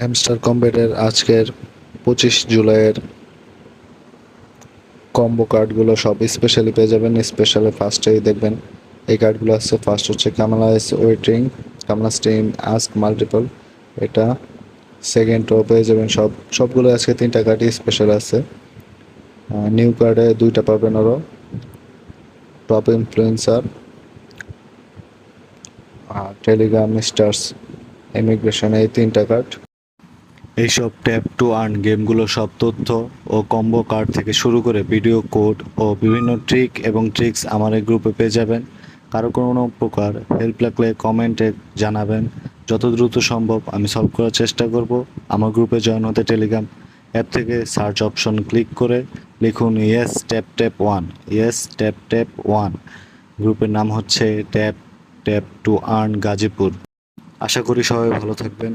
Hamster কম্বেটের আজকের 25 জুলাইয়ের combo কার্ডগুলো সব স্পেশালি পেয়ে যাবেন। স্পেশালে ফার্স্টেই দেখবেন এই কার্ডগুলো আছে। ফার্স্ট হচ্ছে Kamala is waiting, Kamala steam ask multiple, এটা সেকেন্ডও পেয়ে যাবেন। সবগুলো আজকে 3টা কার্ডই স্পেশাল আছে। নিউ কার্ডে 2টা পাবেন আরও, top influencer, Telegram stars, immigration, এই 3টা কার্ড। এইসব ট্যাপ টু আর্ন গেমগুলো সব তথ্য ও কম্বো কার্ড থেকে শুরু করে ভিডিও কোড ও বিভিন্ন ট্রিক এবং ট্রিক্স আমার এই গ্রুপে পেয়ে যাবেন। কারো কোনো প্রকার হেল্প লাগলে কমেন্টে জানাবেন, যত দ্রুত সম্ভব আমি সলভ করার চেষ্টা করব। আমার গ্রুপে জয়েন হতে টেলিগ্রাম অ্যাপ থেকে সার্চ অপশন ক্লিক করে লিখুন yes tap tap one, yes tap tap one. গ্রুপের নাম হচ্ছে tap tap to earn Gazipur. আশা করি সবাই ভালো থাকবেন।